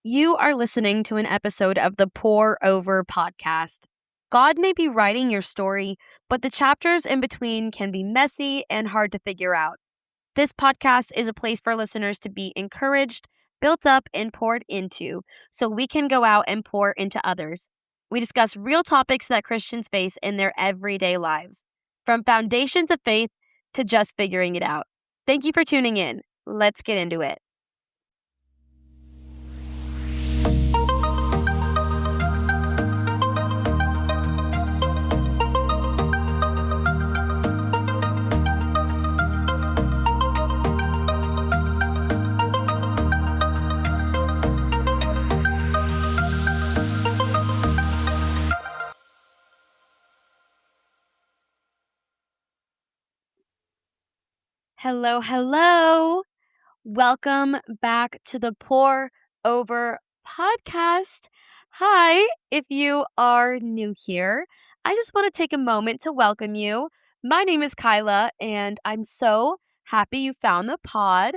You are listening to an episode of the Pour Over podcast. God may be writing your story, but the chapters in between can be messy and hard to figure out. This podcast is a place for listeners to be encouraged, built up, and poured into so we can go out and pour into others. We discuss real topics that Christians face in their everyday lives, from foundations of faith to just figuring it out. Thank you for tuning in. Let's get into it. Hello. Welcome back to the Pour Over podcast. Hi, if you are new here, I just want to take a moment to welcome you. My name is Kyla, and I'm so happy you found the pod.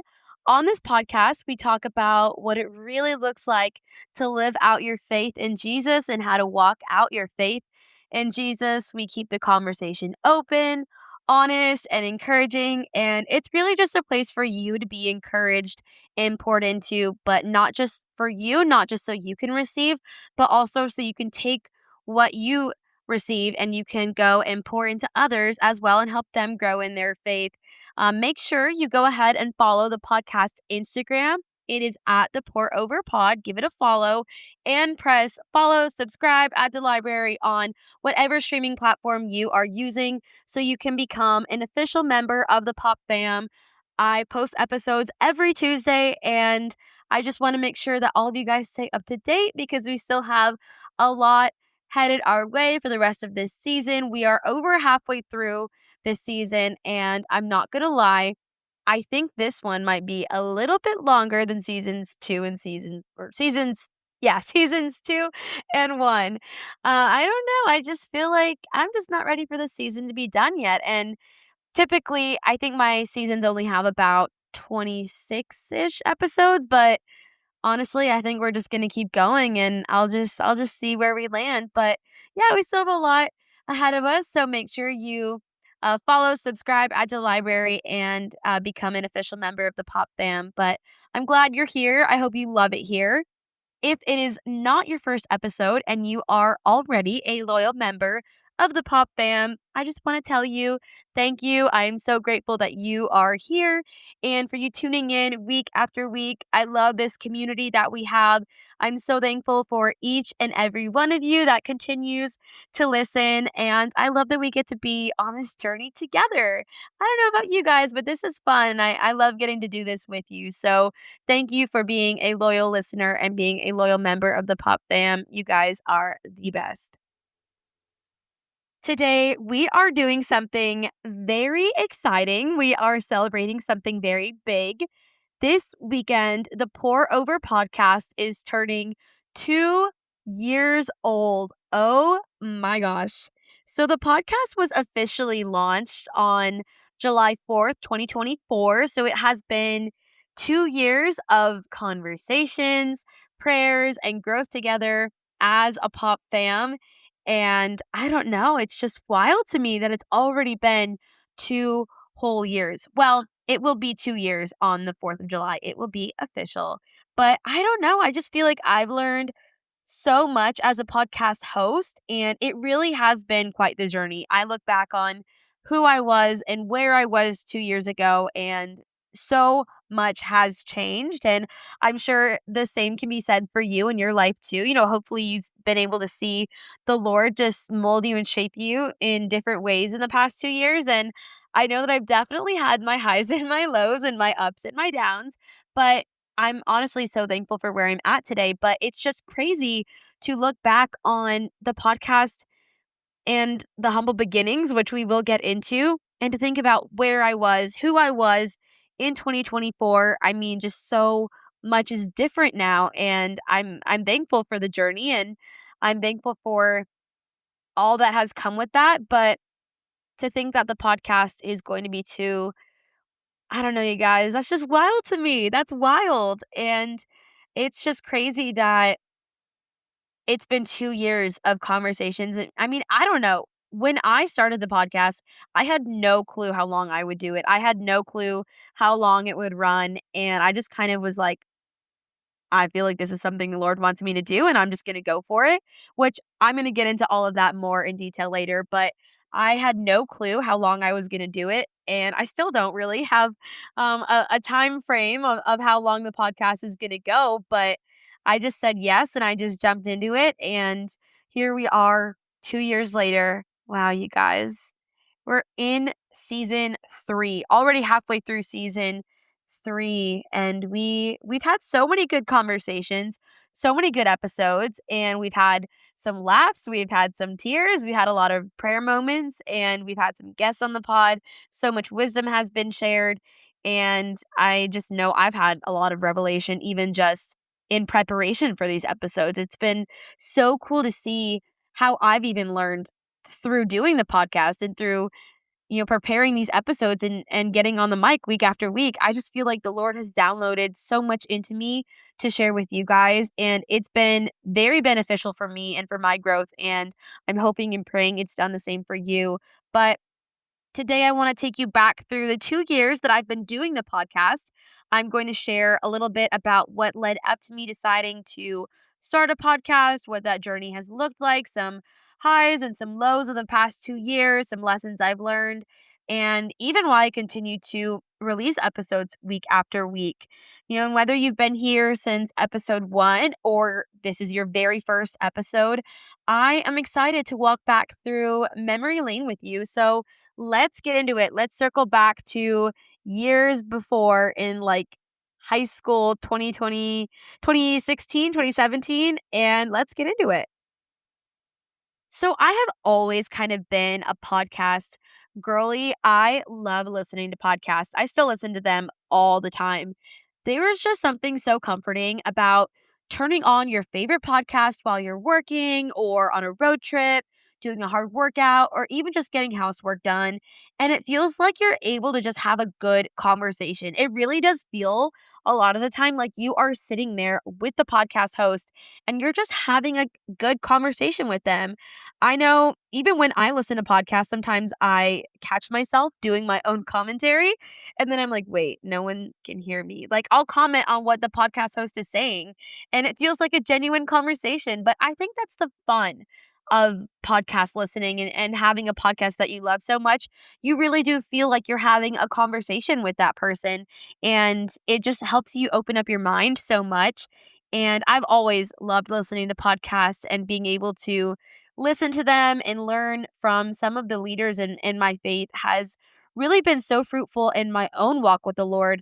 On this podcast, we talk about what it really looks like to live out your faith in Jesus and how to walk out your faith in Jesus. We keep the conversation open, honest, and encouraging. And it's really just a place for you to be encouraged and poured into, but not just for you, not just so you can receive, but also so you can take what you receive and you can go and pour into others as well and help them grow in their faith. Make sure you go ahead and follow the podcast Instagram. It is at the Pour Over Pod. Give it a follow and press follow, subscribe, add to library on whatever streaming platform you are using so you can become an official member of the P.O.P Fam. I post episodes every Tuesday, and I just want to make sure that all of you guys stay up to date because we still have a lot headed our way for the rest of this season. We are over halfway through this season, and I'm not going to lie, I think this one might be a little bit longer than seasons 2 and seasons 2 and 1. I don't know. I just feel like I'm just not ready for the season to be done yet. And typically, I think my seasons only have about 26-ish episodes, but honestly, I think we're just going to keep going and I'll just see where we land. But yeah, we still have a lot ahead of us, so make sure you follow, subscribe, add to the library, and become an official member of the P.O.P Fam. But I'm glad you're here. I hope you love it here. If it is not your first episode and you are already a loyal member of the P.O.P Fam, I just want to tell you thank you. I am so grateful that you are here and for you tuning in week after week. I love this community that we have. I'm so thankful for each and every one of you that continues to listen, and I love that we get to be on this journey together. I don't know about you guys, but this is fun, and I love getting to do this with you. So thank you for being a loyal listener and being a loyal member of the P.O.P Fam. You guys are the best. Today, we are doing something very exciting. We are celebrating something very big. This weekend, the Pour Over podcast is turning 2 years old. Oh my gosh. So, the podcast was officially launched on July 4th, 2024. So, it has been 2 years of conversations, prayers, and growth together as a P.O.P fam. And I don't know, it's just wild to me that it's already been 2 whole years. Well, it will be 2 years on the 4th of July. It will be official. But I don't know. I just feel like I've learned so much as a podcast host, and it really has been quite the journey. I look back on who I was and where I was 2 years ago, and so much has changed. And I'm sure the same can be said for you in your life too. Hopefully you've been able to see the Lord just mold you and shape you in different ways in the past 2 years. And I know that I've definitely had my highs and my lows and my ups and my downs, but I'm honestly so thankful for where I'm at today. But it's just crazy to look back on the podcast and the humble beginnings, which we will get into, and to think about where I was, who I was in 2024. I mean, just so much is different now, and I'm thankful for the journey, and I'm thankful for all that has come with that. But to think that the podcast is going to be I don't know, you guys, that's just wild to me. That's wild. And it's just crazy that it's been 2 years of conversations, and I mean, I don't know. When I started the podcast, I had no clue how long I would do it. I had no clue how long it would run, and I just kind of was like, I feel like this is something the Lord wants me to do, and I'm just gonna go for it, which I'm gonna get into all of that more in detail later, but I had no clue how long I was gonna do it, and I still don't really have, a time frame of how long the podcast is gonna go, but I just said yes, and I just jumped into it, and here we are 2 years later. Wow, you guys. We're in season 3, already halfway through season 3, and we've had so many good conversations, so many good episodes, and we've had some laughs, we've had some tears, we had a lot of prayer moments, and we've had some guests on the pod. So much wisdom has been shared, and I just know I've had a lot of revelation even just in preparation for these episodes. It's been so cool to see how I've even learned through doing the podcast and through preparing these episodes and getting on the mic week after week. I just feel like the Lord has downloaded so much into me to share with you guys, and it's been very beneficial for me and for my growth, and I'm hoping and praying it's done the same for you. But today, I want to take you back through the 2 years that I've been doing the podcast. I'm going to share a little bit about what led up to me deciding to start a podcast, what that journey has looked like, some highs and some lows of the past 2 years, some lessons I've learned, and even why I continue to release episodes week after week. And whether you've been here since episode 1 or this is your very first episode, I am excited to walk back through memory lane with you. So, let's get into it. Let's circle back to years before in like high school, 2020, 2016, 2017, and let's get into it. So I have always kind of been a podcast girly. I love listening to podcasts. I still listen to them all the time. There is just something so comforting about turning on your favorite podcast while you're working or on a road trip, doing a hard workout, or even just getting housework done. And it feels like you're able to just have a good conversation. It really does feel a lot of the time like you are sitting there with the podcast host and you're just having a good conversation with them. I know even when I listen to podcasts, sometimes I catch myself doing my own commentary. And then I'm like, wait, no one can hear me. Like, I'll comment on what the podcast host is saying, and it feels like a genuine conversation. But I think that's the fun of podcast listening and having a podcast that you love so much. You really do feel like you're having a conversation with that person, and it just helps you open up your mind so much. And I've always loved listening to podcasts and being able to listen to them and learn from some of the leaders in my faith has really been so fruitful in my own walk with the Lord.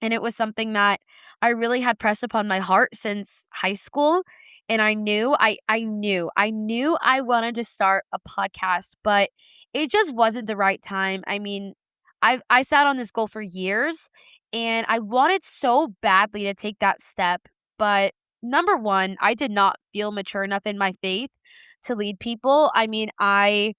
And it was something that I really had pressed upon my heart since high school. And I knew I wanted to start a podcast, but it just wasn't the right time. I mean, I sat on this goal for years and I wanted so badly to take that step. But number one, I did not feel mature enough in my faith to lead people. I mean, I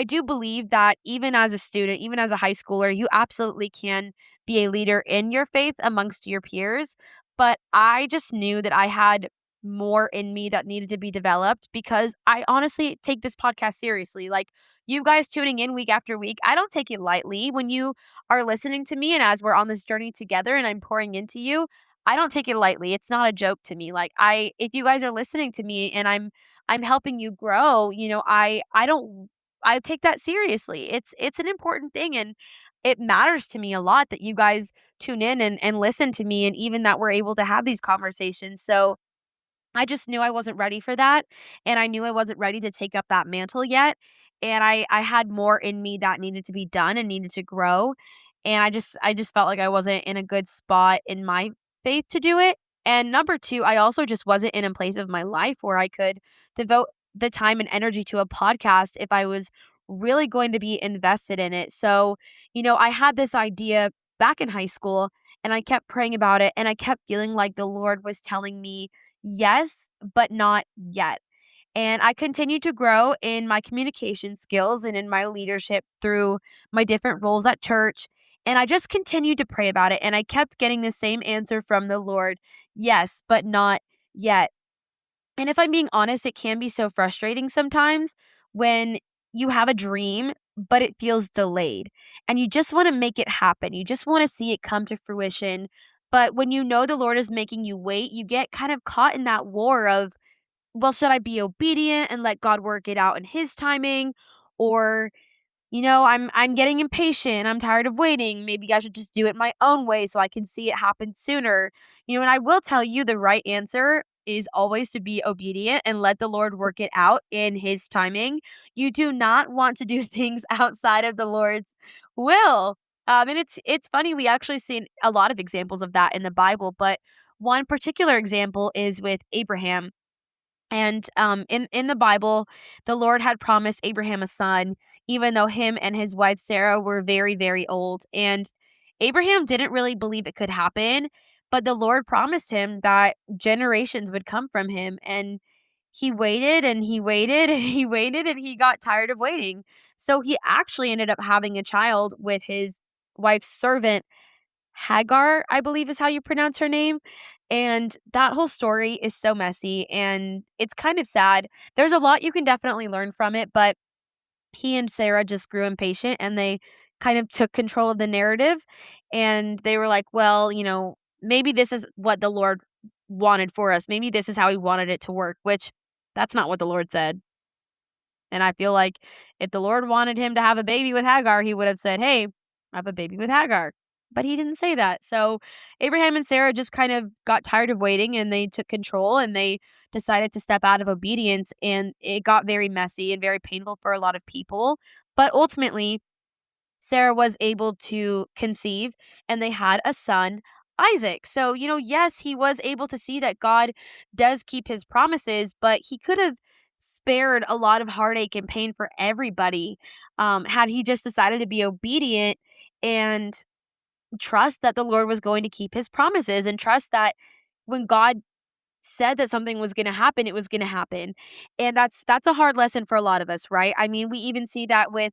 do believe that even as a student, even as a high schooler, you absolutely can be a leader in your faith amongst your peers. But I just knew that I had more in me that needed to be developed because I honestly take this podcast seriously. Like you guys tuning in week after week, I don't take it lightly. When you are listening to me and as we're on this journey together and I'm pouring into you, I don't take it lightly. It's not a joke to me. Like if you guys are listening to me and I'm helping you grow, I don't I take that seriously. It's an important thing and it matters to me a lot that you guys tune in and listen to me and even that we're able to have these conversations. So I just knew I wasn't ready for that, and I knew I wasn't ready to take up that mantle yet, and I had more in me that needed to be done and needed to grow, and I just felt like I wasn't in a good spot in my faith to do it, and number 2, I also just wasn't in a place of my life where I could devote the time and energy to a podcast if I was really going to be invested in it. So, I had this idea back in high school, and I kept praying about it, and I kept feeling like the Lord was telling me yes, but not yet. And I continue to grow in my communication skills and in my leadership through my different roles at church. And I just continued to pray about it. And I kept getting the same answer from the Lord. Yes, but not yet. And if I'm being honest, it can be so frustrating sometimes when you have a dream, but it feels delayed and you just want to make it happen. You just want to see it come to fruition. But when you know the Lord is making you wait, you get kind of caught in that war of, well, should I be obedient and let God work it out in his timing? Or I'm getting impatient. I'm tired of waiting. Maybe I should just do it my own way so I can see it happen sooner. And I will tell you the right answer is always to be obedient and let the Lord work it out in his timing. You do not want to do things outside of the Lord's will. And it's funny, we actually see a lot of examples of that in the Bible, but one particular example is with Abraham. And in the Bible, the Lord had promised Abraham a son, even though him and his wife Sarah were very, very old. And Abraham didn't really believe it could happen, but the Lord promised him that generations would come from him. And he waited and he waited and he waited and he got tired of waiting. So he actually ended up having a child with his wife's servant Hagar, I believe is how you pronounce her name. And that whole story is so messy and it's kind of sad. There's a lot you can definitely learn from it, but he and Sarah just grew impatient and they kind of took control of the narrative. And they were like, well, maybe this is what the Lord wanted for us. Maybe this is how he wanted it to work, which that's not what the Lord said. And I feel like if the Lord wanted him to have a baby with Hagar, he would have said, hey, I have a baby with Hagar. But he didn't say that. So Abraham and Sarah just kind of got tired of waiting and they took control and they decided to step out of obedience. And it got very messy and very painful for a lot of people. But ultimately, Sarah was able to conceive and they had a son, Isaac. So, yes, he was able to see that God does keep his promises, but he could have spared a lot of heartache and pain for everybody had he just decided to be obedient and trust that the Lord was going to keep his promises and trust that when God said that something was going to happen, it was going to happen. And that's a hard lesson for a lot of us, right? I mean, we even see that with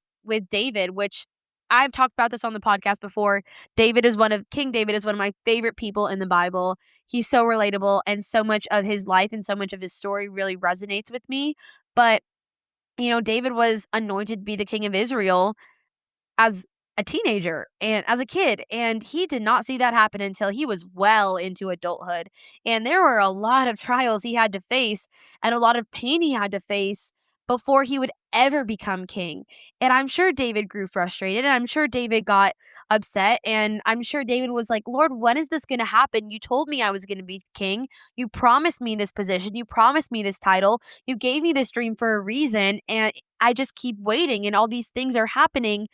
David, which I've talked about this on the podcast before. King David is one of my favorite people in the Bible. He's so relatable and so much of his life and so much of his story really resonates with me. But David was anointed to be the king of Israel as a teenager and as a kid. And he did not see that happen until he was well into adulthood. And there were a lot of trials he had to face and a lot of pain he had to face before he would ever become king. And I'm sure David grew frustrated. And I'm sure David got upset. And I'm sure David was like, Lord, when is this going to happen? You told me I was going to be king. You promised me this position. You promised me this title. You gave me this dream for a reason. And I just keep waiting and all these things are happening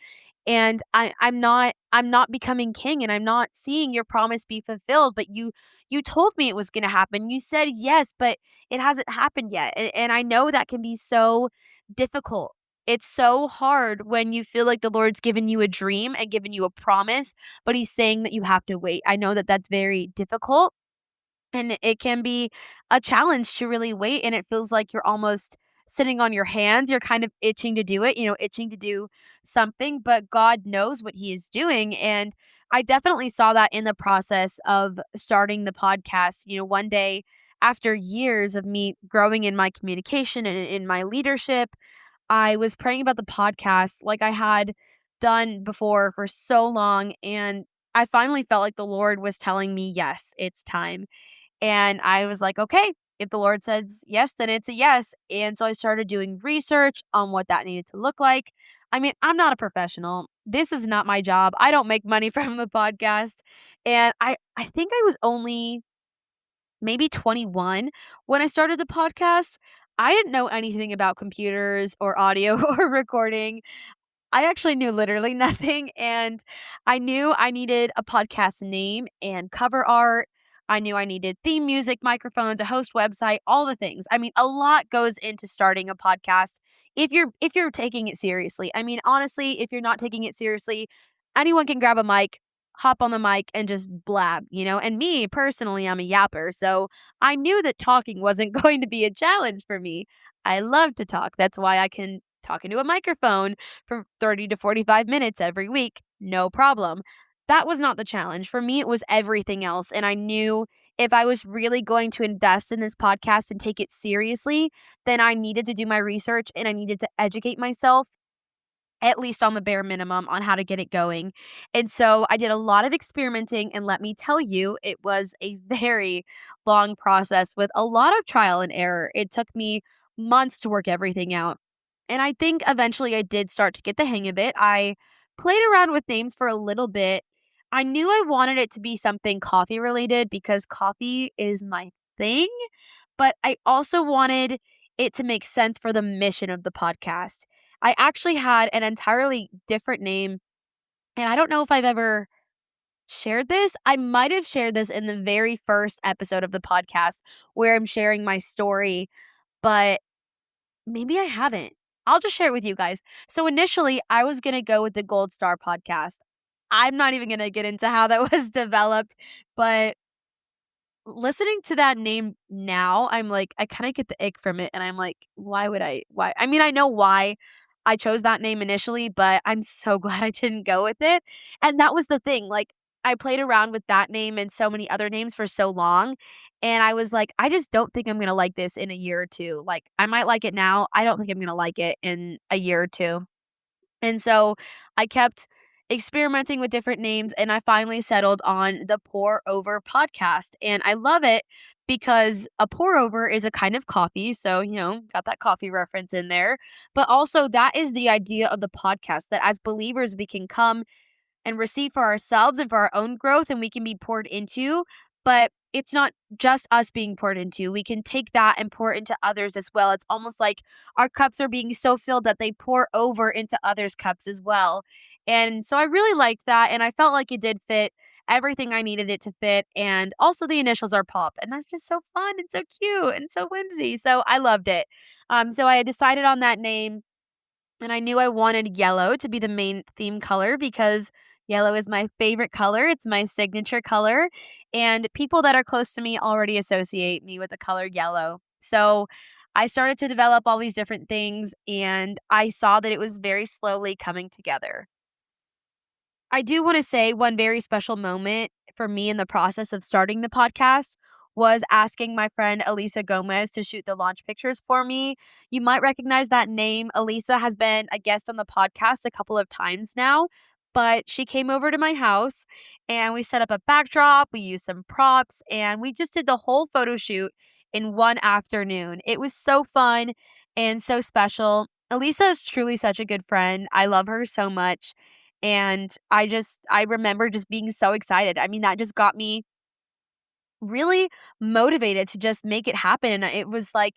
and I'm not becoming king and I'm not seeing your promise be fulfilled, but you told me it was going to happen. You said yes, but it hasn't happened yet. And I know that can be so difficult. It's so hard when you feel like the Lord's given you a dream and given you a promise, but he's saying that you have to wait. I know that that's very difficult. And it can be a challenge to really wait, and it feels like you're almost sitting on your hands. You're kind of itching to do it, itching to do something, but God knows what he is doing. And I definitely saw that in the process of starting the podcast. One day after years of me growing in my communication and in my leadership, I was praying about the podcast like I had done before for so long. And I finally felt like the Lord was telling me, yes, it's time. And I was like, okay, if the Lord says yes, then it's a yes. And so I started doing research on what that needed to look like. I mean, I'm not a professional. This is not my job. I don't make money from the podcast. And I think I was only maybe 21 when I started the podcast. I didn't know anything about computers or audio or recording. I actually knew literally nothing, and I knew I needed a podcast name and cover art. I knew I needed theme music, microphones, a host website, all the things. I mean, a lot goes into starting a podcast if you're taking it seriously. I mean, honestly, if you're not taking it seriously, anyone can grab a mic, hop on the mic and just blab, And me personally, I'm a yapper, so I knew that talking wasn't going to be a challenge for me. I love to talk. That's why I can talk into a microphone for 30 to 45 minutes every week. No problem. that was not the challenge. For me, it was everything else. And I knew if I was really going to invest in this podcast and take it seriously, then I needed to do my research and I needed to educate myself, at least on the bare minimum, on how to get it going. And so I did a lot of experimenting, and let me tell you, it was a very long process with a lot of trial and error. It took me months to work everything out. And I think eventually I did start to get the hang of it. I played around with names for a little bit. I knew I wanted it to be something coffee related because coffee is my thing, but I also wanted it to make sense for the mission of the podcast. I actually had an entirely different name, and I don't know if I've ever shared this. I might have shared this in the very first episode of the podcast where I'm sharing my story, but maybe I haven't. I'll just share it with you guys. So initially, I was going to go with the Gold Star podcast. I'm not even going to get into how that was developed, but listening to that name now, I'm like, I kind of get the ick from it. And I'm like, why? I mean, I know why I chose that name initially, but I'm so glad I didn't go with it. And that was the thing. Like, I played around with that name and so many other names for so long. And I was like, I just don't think I'm going to like this in a year or two. Like, I might like it now. I don't think I'm going to like it in a year or two. And so I kept experimenting with different names, and I finally settled on the Pour Over podcast. And I love it because a pour over is a kind of coffee. So, got that coffee reference in there. But also, that is the idea of the podcast, that as believers, we can come and receive for ourselves and for our own growth, and we can be poured into. But it's not just us being poured into. We can take that and pour it into others as well. It's almost like our cups are being so filled that they pour over into others' cups as well. And so I really liked that, and I felt like it did fit everything I needed it to fit. And also the initials are P.O.P, and that's just so fun and so cute and so whimsy. So I loved it. So I had decided on that name, and I knew I wanted yellow to be the main theme color because yellow is my favorite color. It's my signature color. And people that are close to me already associate me with the color yellow. So I started to develop all these different things, and I saw that it was very slowly coming together. I do want to say one very special moment for me in the process of starting the podcast was asking my friend Elisa Gomez to shoot the launch pictures for me. You might recognize that name. Elisa has been a guest on the podcast a couple of times now, but she came over to my house and we set up a backdrop, we used some props, and we just did the whole photo shoot in one afternoon. It was so fun and so special. Elisa is truly such a good friend. I love her so much. And I remember just being so excited. I mean, that just got me really motivated to just make it happen. And it was like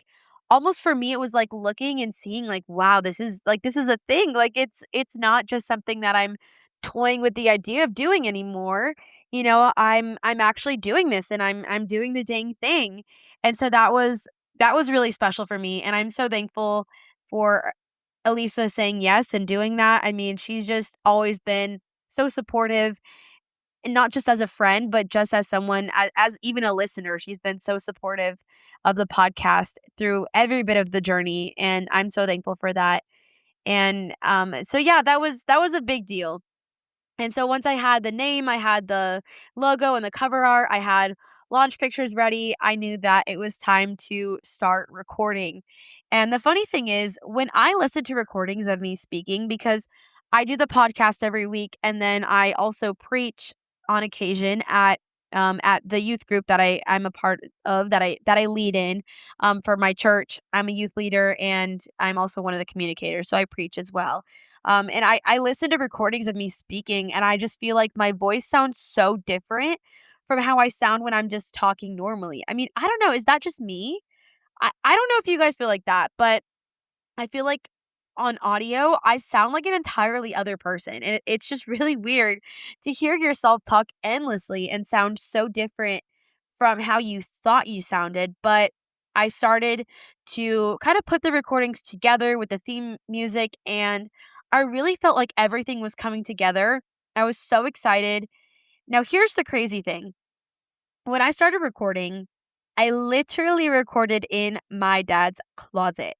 almost for me, it was like looking and seeing like, wow, this is a thing. Like it's not just something that I'm toying with the idea of doing anymore. I'm actually doing this, and I'm doing the dang thing. And so that was really special for me. And I'm so thankful for Elisa saying yes and doing that. I mean, she's just always been so supportive, and not just as a friend, but just as someone, as even a listener. She's been so supportive of the podcast through every bit of the journey, and I'm so thankful for that. And so yeah, that was a big deal. And so once I had the name, I had the logo and the cover art, I had launch pictures ready, I knew that it was time to start recording. And the funny thing is, when I listen to recordings of me speaking, because I do the podcast every week and then I also preach on occasion at the youth group that I'm a part of, that I lead in for my church. I'm a youth leader and I'm also one of the communicators, so I preach as well. And I listen to recordings of me speaking, and I just feel like my voice sounds so different from how I sound when I'm just talking normally. I mean, I don't know. Is that just me? I don't know if you guys feel like that, but I feel like on audio, I sound like an entirely other person. And it's just really weird to hear yourself talk endlessly and sound so different from how you thought you sounded. But I started to kind of put the recordings together with the theme music, and I really felt like everything was coming together. I was so excited. Now, here's the crazy thing. When I started recording, I literally recorded in my dad's closet.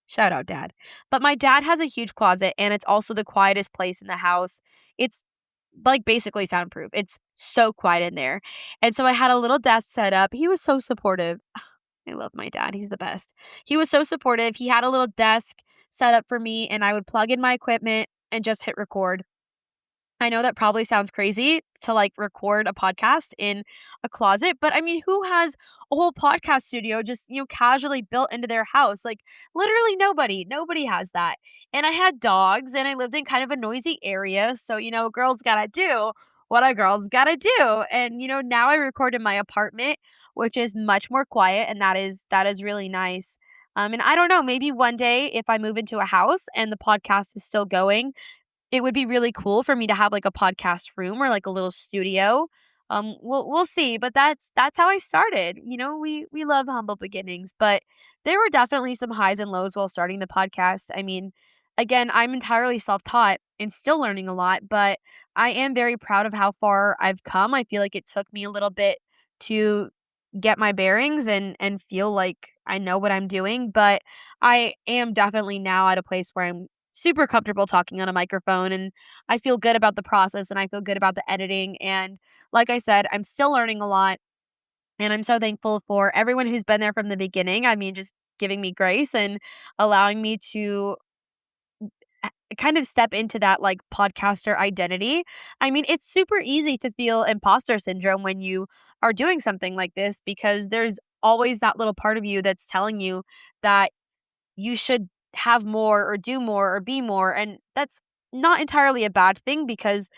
Shout out, Dad. But my dad has a huge closet, and it's also the quietest place in the house. It's like basically soundproof. It's so quiet in there. And so I had a little desk set up. He was so supportive. I love my dad. He's the best. He was so supportive. He had a little desk set up for me, and I would plug in my equipment and just hit record. I know that probably sounds crazy to like record a podcast in a closet, but I mean, who has a whole podcast studio just, casually built into their house? Like literally nobody. Nobody has that. And I had dogs and I lived in kind of a noisy area. So, a girl's got to do what a girl's got to do. And, now I record in my apartment, which is much more quiet, and that is really nice. And I don't know, maybe one day if I move into a house and the podcast is still going, it would be really cool for me to have, like, a podcast room or, like, a little studio. We'll see, but that's how I started. We love humble beginnings, but there were definitely some highs and lows while starting the podcast. I mean, again, I'm entirely self-taught and still learning a lot, but I am very proud of how far I've come. I feel like it took me a little bit to get my bearings and feel like I know what I'm doing, but I am definitely now at a place where I'm super comfortable talking on a microphone, and I feel good about the process and I feel good about the editing. And like I said, I'm still learning a lot, and I'm so thankful for everyone who's been there from the beginning. I mean, just giving me grace and allowing me to kind of step into that like podcaster identity. I mean, it's super easy to feel imposter syndrome when you are doing something like this, because there's always that little part of you that's telling you that you should have more or do more or be more. And that's not entirely a bad thing, because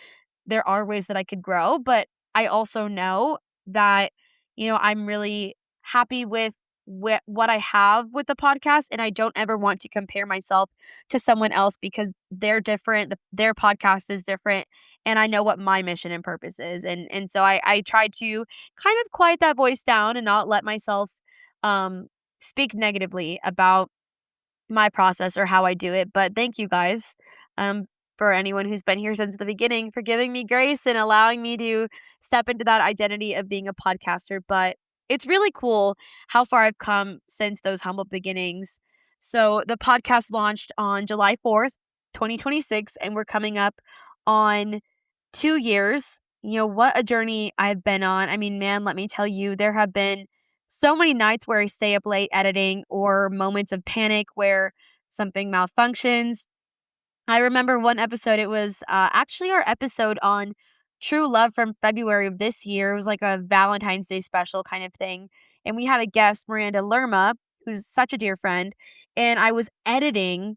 there are ways that I could grow, but I also know that, I'm really happy with what I have with the podcast, and I don't ever want to compare myself to someone else because they're different, their podcast is different, and I know what my mission and purpose is. And so I try to kind of quiet that voice down and not let myself um speak negatively about my process or how I do it. But thank you guys, um, for anyone who's been here since the beginning, for giving me grace and allowing me to step into that identity of being a podcaster. But it's really cool how far I've come since those humble beginnings. So the podcast launched on July 4th, 2026, and we're coming up on 2 years. What a journey I've been on. I mean, man, let me tell you, there have been so many nights where I stay up late editing, or moments of panic where something malfunctions. I remember one episode, it was actually our episode on true love from February of this year. It was like a Valentine's Day special kind of thing. And we had a guest, Miranda Lerma, who's such a dear friend. And I was editing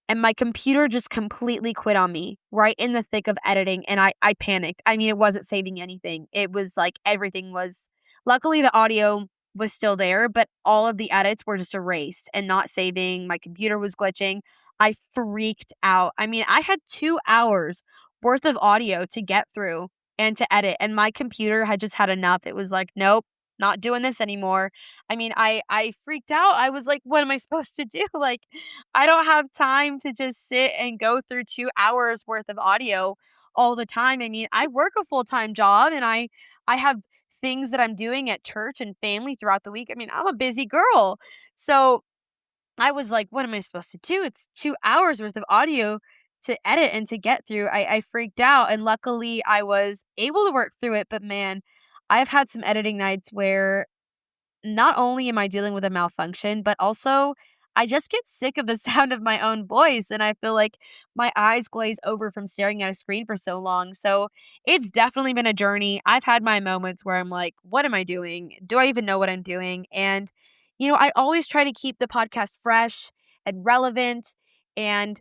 and my computer just completely quit on me right in the thick of editing, and I panicked. I mean, it wasn't saving anything. It was like everything was, luckily the audio was still there, but all of the edits were just erased and not saving. My computer was glitching. I freaked out. I mean, I had 2 hours worth of audio to get through and to edit, and my computer had just had enough. It was like, "Nope, not doing this anymore." I mean, I freaked out. I was like, "What am I supposed to do?" Like, I don't have time to just sit and go through 2 hours worth of audio all the time. I mean, I work a full-time job, and I have things that I'm doing at church and family throughout the week. I mean, I'm a busy girl. So, I was like, "What am I supposed to do? It's 2 hours worth of audio to edit and to get through." I freaked out, and luckily I was able to work through it, but man, I've had some editing nights where not only am I dealing with a malfunction, but also I just get sick of the sound of my own voice, and I feel like my eyes glaze over from staring at a screen for so long. So it's definitely been a journey. I've had my moments where I'm like, what am I doing? Do I even know what I'm doing? And, I always try to keep the podcast fresh and relevant. And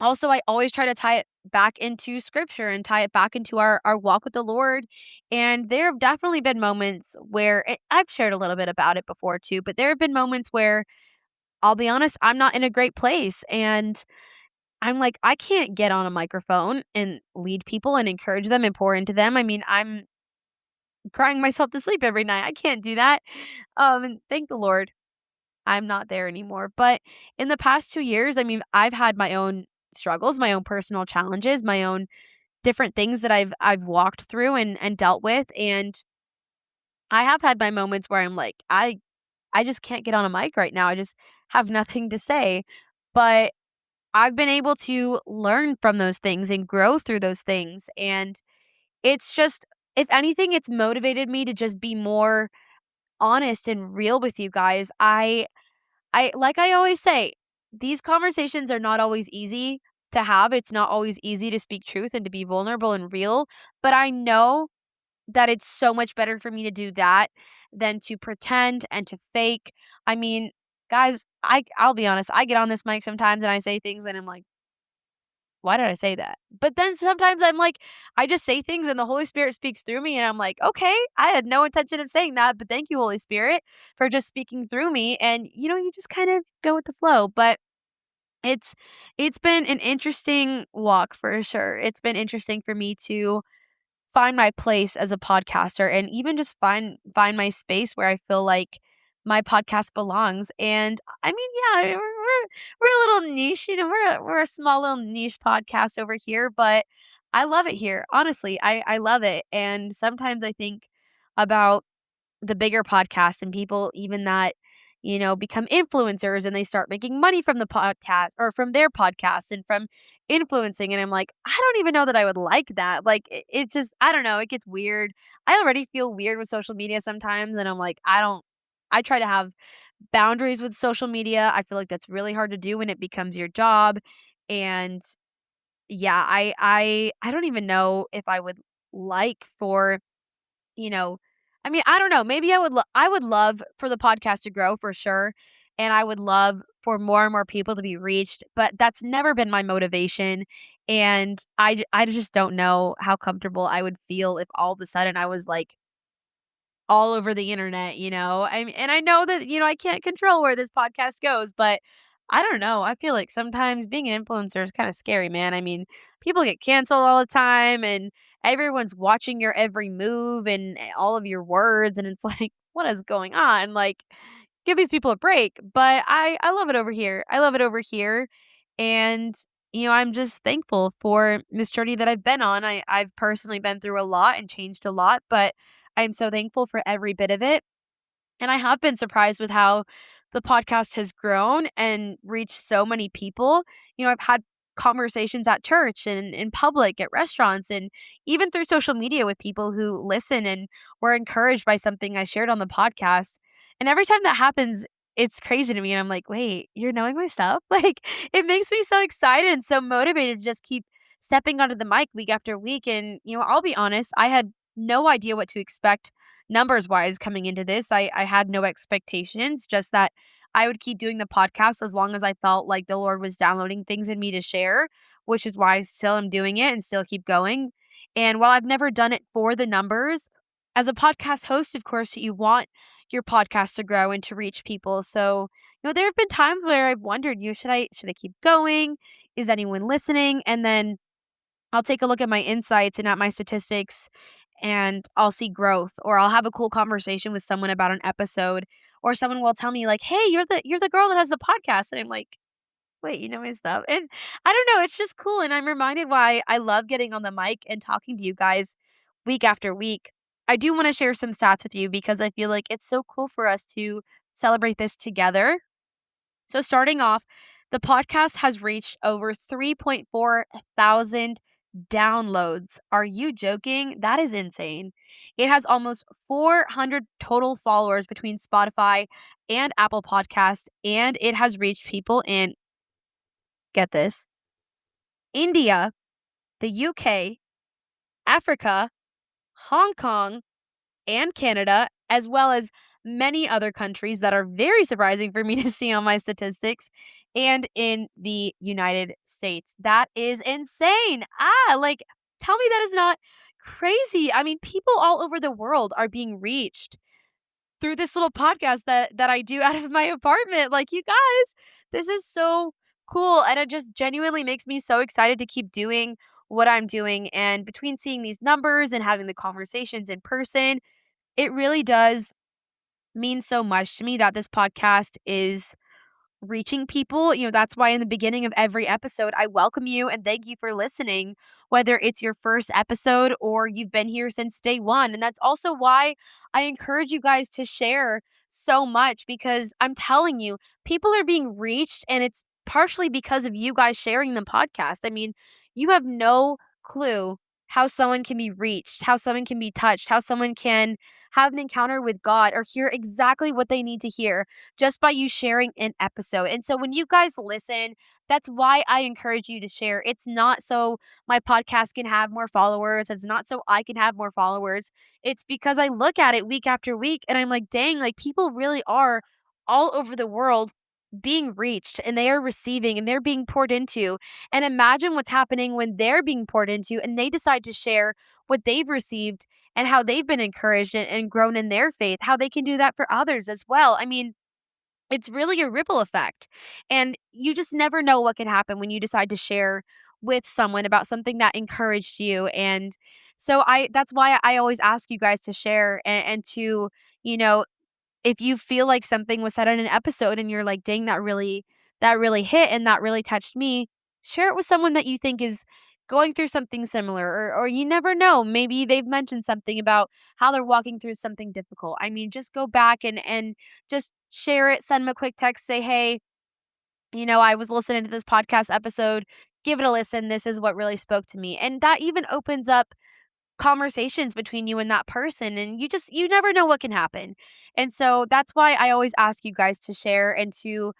also, I always try to tie it back into scripture and tie it back into our walk with the Lord. And there have definitely been moments where I've shared a little bit about it before too, but there have been moments where I'll be honest, I'm not in a great place. And I'm like, I can't get on a microphone and lead people and encourage them and pour into them. I mean, I'm crying myself to sleep every night. I can't do that. And thank the Lord I'm not there anymore. But in the past 2 years, I mean, I've had my own struggles, my own personal challenges, my own different things that I've walked through and dealt with. And I have had my moments where I'm like, I just can't get on a mic right now. I just have nothing to say. But I've been able to learn from those things and grow through those things. And it's just, if anything, it's motivated me to just be more honest and real with you guys. Like I always say, these conversations are not always easy to have. It's not always easy to speak truth and to be vulnerable and real, but I know that it's so much better for me to do that than to pretend and to fake. I mean, guys, I'll be honest, I get on this mic sometimes and I say things and I'm like, why did I say that? But then sometimes I'm like, I just say things and the Holy Spirit speaks through me and I'm like, okay, I had no intention of saying that, but thank you, Holy Spirit, for just speaking through me. And you just kind of go with the flow. But it's it's been an interesting walk for sure. It's been interesting for me to find my place as a podcaster and even just find my space where I feel like my podcast belongs. And I mean, yeah, we're a little niche, we're a small little niche podcast over here, but I love it here. Honestly, I love it. And sometimes I think about the bigger podcasts and people even that become influencers and they start making money from the podcast or from their podcast and from influencing, and I'm like, I don't even know that I would like that. Like it's just, I don't know, it gets weird. I already feel weird with social media sometimes, and I'm like, I try to have boundaries with social media. I feel like that's really hard to do when it becomes your job. And yeah, I don't even know if I would like for you know, I mean, I don't know. Maybe I would love for the podcast to grow for sure, and I would love for more and more people to be reached, but that's never been my motivation, and I just don't know how comfortable I would feel if all of a sudden I was like all over the internet. And I know that, I can't control where this podcast goes, but I don't know. I feel like sometimes being an influencer is kind of scary, man. I mean, people get canceled all the time and everyone's watching your every move and all of your words. And it's like, what is going on? Like, give these people a break. But I love it over here. I love it over here. And, I'm just thankful for this journey that I've been on. I've personally been through a lot and changed a lot, but I'm so thankful for every bit of it. And I have been surprised with how the podcast has grown and reached so many people. I've had conversations at church and in public, at restaurants, and even through social media with people who listen and were encouraged by something I shared on the podcast. And every time that happens, it's crazy to me. And I'm like, wait, you're knowing my stuff? Like, it makes me so excited and so motivated to just keep stepping onto the mic week after week. And, I'll be honest, I had no idea what to expect numbers wise coming into this. I had no expectations, just that I would keep doing the podcast as long as I felt like the Lord was downloading things in me to share, which is why I still am doing it and still keep going. And while I've never done it for the numbers, as a podcast host, of course, you want your podcast to grow and to reach people. So, there have been times where I've wondered, should I keep going? Is anyone listening? And then I'll take a look at my insights and at my statistics and I'll see growth, or I'll have a cool conversation with someone about an episode, or someone will tell me like, "Hey, you're the girl that has the podcast." And I'm like, "Wait, you know my stuff?" And I don't know, it's just cool, and I'm reminded why I love getting on the mic and talking to you guys week after week. I do want to share some stats with you because I feel like it's so cool for us to celebrate this together. So starting off, the podcast has reached over 3.4 thousand downloads. Are you joking? That is insane. It has almost 400 total followers between Spotify and Apple Podcasts, and it has reached people in, get this, India, the UK, Africa, Hong Kong, and Canada, as well as many other countries that are very surprising for me to see on my statistics, and in the United States. That is insane. Like, tell me that is not crazy. I mean, people all over the world are being reached through this little podcast that I do out of my apartment. Like, you guys, this is so cool, and it just genuinely makes me so excited to keep doing what I'm doing. And between seeing these numbers and having the conversations in person, it really does mean so much to me that this podcast is reaching people. That's why in the beginning of every episode, I welcome you and thank you for listening, whether it's your first episode or you've been here since day one. And that's also why I encourage you guys to share so much, because I'm telling you, people are being reached and it's partially because of you guys sharing the podcast. I mean, you have no clue how someone can be reached, how someone can be touched, how someone can have an encounter with God or hear exactly what they need to hear just by you sharing an episode. And so when you guys listen, that's why I encourage you to share. It's not so my podcast can have more followers. It's not so I can have more followers. It's because I look at it week after week and I'm like, dang, like people really are all over the world being reached and they are receiving and they're being poured into. And imagine what's happening when they're being poured into and they decide to share what they've received and how they've been encouraged and grown in their faith, how they can do that for others as well. I mean, it's really a ripple effect. And you just never know what can happen when you decide to share with someone about something that encouraged you. And so that's why I always ask you guys to share and to, you know, if you feel like something was said in an episode and you're like, dang, that really hit and that really touched me, share it with someone that you think is going through something similar or you never know. Maybe they've mentioned something about how they're walking through something difficult. I mean, just go back and just share it, send them a quick text, say, hey, I was listening to this podcast episode. Give it a listen. This is what really spoke to me. And that even opens up conversations between you and that person, and you never know what can happen. And so that's why I always ask you guys to share and to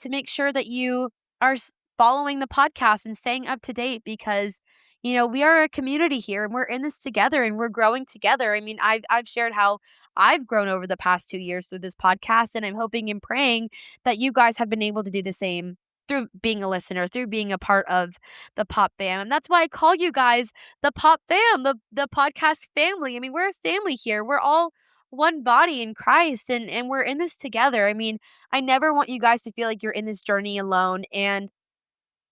make sure that you are following the podcast and staying up to date, because we are a community here and we're in this together and we're growing together. I mean, I've shared how I've grown over the past 2 years through this podcast, and I'm hoping and praying that you guys have been able to do the same through being a listener, through being a part of the Pop Fam. And that's why I call you guys the Pop Fam, the podcast family. I mean, we're a family here. We're all one body in Christ, and we're in this together. I mean, I never want you guys to feel like you're in this journey alone. And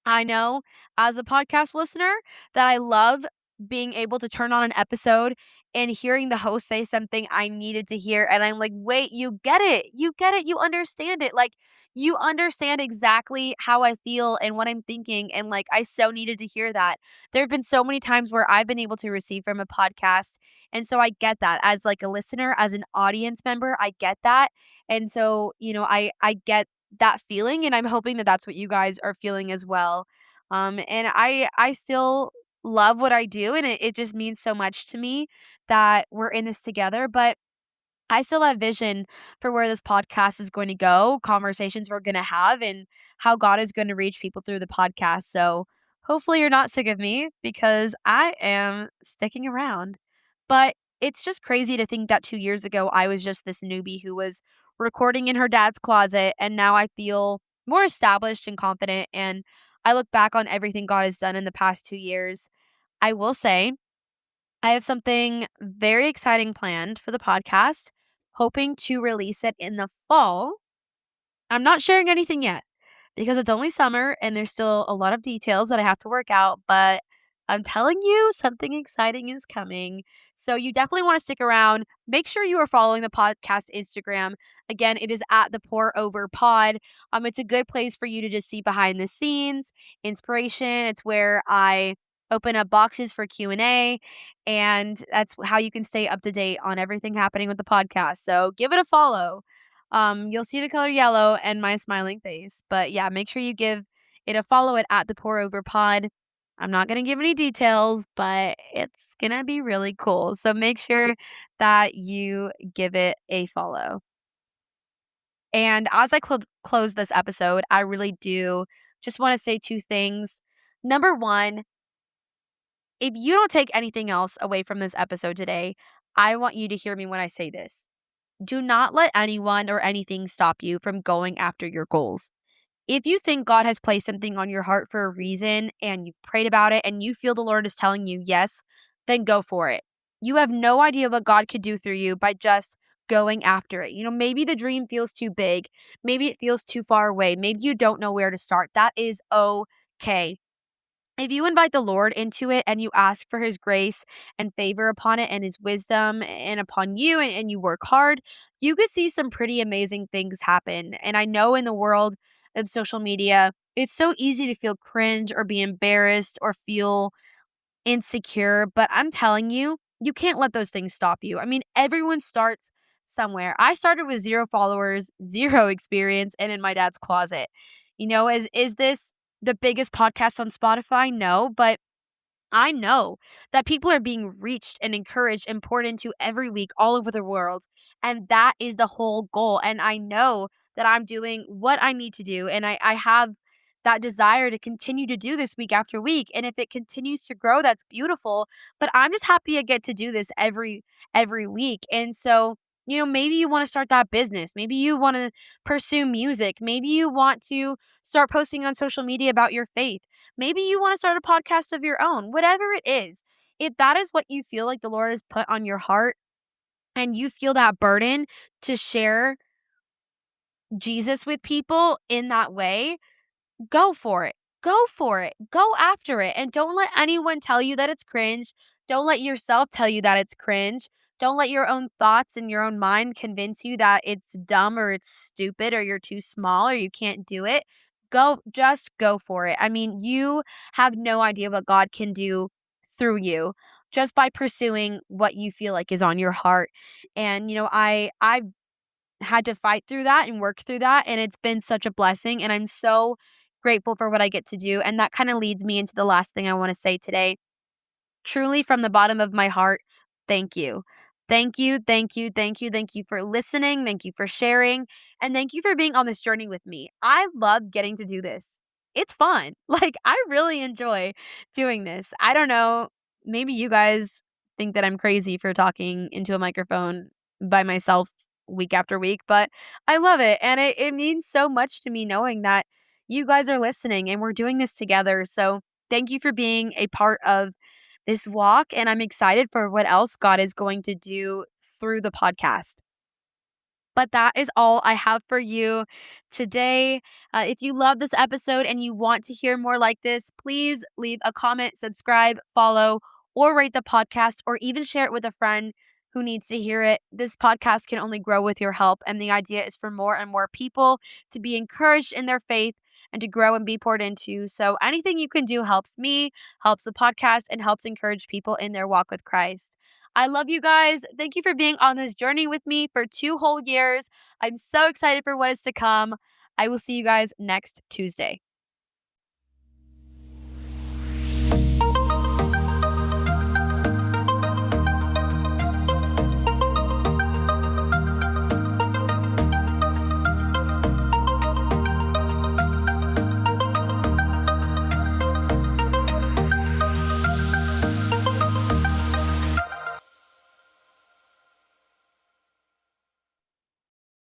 I know as a podcast listener that I love being able to turn on an episode and hearing the host say something I needed to hear. And I'm like, wait, you get it. You get it. You understand it. Like, you understand exactly how I feel and what I'm thinking. And like, I so needed to hear that. There have been so many times where I've been able to receive from a podcast. And so I get that as like a listener, as an audience member, I get that. And so, I get that feeling, and I'm hoping that that's what you guys are feeling as well. And I still love what I do, and it just means so much to me that we're in this together. But I still have vision for where this podcast is going to go, conversations we're going to have, and how God is going to reach people through the podcast. So hopefully you're not sick of me, because I am sticking around. But it's just crazy to think that 2 years ago, I was just this newbie who was recording in her dad's closet. And now I feel more established and confident. And I look back on everything God has done in the past 2 years. I will say, I have something very exciting planned for the podcast, hoping to release it in the fall. I'm not sharing anything yet because it's only summer and there's still a lot of details that I have to work out, but I'm telling you, something exciting is coming. So you definitely want to stick around. Make sure you are following the podcast Instagram. Again, it is at the Pour Over Pod. It's a good place for you to just see behind the scenes, inspiration. It's where I open up boxes for Q&A, and that's how you can stay up to date on everything happening with the podcast. So give it a follow. You'll see the color yellow and my smiling face. But yeah, make sure you give it a follow at the Pour Over Pod. I'm not going to give any details, but it's going to be really cool. So make sure that you give it a follow. And as I close this episode, I really do just want to say two things. Number one, if you don't take anything else away from this episode today, I want you to hear me when I say this. Do not let anyone or anything stop you from going after your goals. If you think God has placed something on your heart for a reason and you've prayed about it and you feel the Lord is telling you yes, then go for it. You have no idea what God could do through you by just going after it. Maybe the dream feels too big. Maybe it feels too far away. Maybe you don't know where to start. That is okay. If you invite the Lord into it and you ask for his grace and favor upon it and his wisdom and upon you, and you work hard, you could see some pretty amazing things happen. And I know in the world of social media, it's so easy to feel cringe or be embarrassed or feel insecure. But I'm telling you, you can't let those things stop you. I mean, everyone starts somewhere. I started with 0 followers, 0 experience, and in my dad's closet. Is this the biggest podcast on Spotify? No, but I know that people are being reached and encouraged and poured into every week all over the world. And that is the whole goal. And I know that I'm doing what I need to do. And I have that desire to continue to do this week after week. And if it continues to grow, that's beautiful. But I'm just happy I get to do this every week. And so, maybe you want to start that business. Maybe you want to pursue music. Maybe you want to start posting on social media about your faith. Maybe you want to start a podcast of your own, whatever it is. If that is what you feel like the Lord has put on your heart and you feel that burden to share Jesus with people in that way, go for it. Go for it. Go after it. And don't let anyone tell you that it's cringe. Don't let yourself tell you that it's cringe. Don't let your own thoughts and your own mind convince you that it's dumb or it's stupid or you're too small or you can't do it. Just go for it. I mean, you have no idea what God can do through you just by pursuing what you feel like is on your heart. And I've had to fight through that and work through that, and it's been such a blessing, and I'm so grateful for what I get to do. And that kind of leads me into the last thing I want to say today. Truly, from the bottom of my heart, thank you. Thank you, thank you, thank you, thank you for listening. Thank you for sharing. And thank you for being on this journey with me. I love getting to do this. It's fun. Like, I really enjoy doing this. I don't know. Maybe you guys think that I'm crazy for talking into a microphone by myself week after week, but I love it. And it means so much to me knowing that you guys are listening and we're doing this together. So thank you for being a part of this walk, and I'm excited for what else God is going to do through the podcast. But that is all I have for you today. If you love this episode and you want to hear more like this, please leave a comment, subscribe, follow, or rate the podcast, or even share it with a friend who needs to hear it. This podcast can only grow with your help, and the idea is for more and more people to be encouraged in their faith and to grow and be poured into. So anything you can do helps me, helps the podcast, and helps encourage people in their walk with Christ. I love you guys. Thank you for being on this journey with me for 2 whole years. I'm so excited for what is to come. I will see you guys next Tuesday.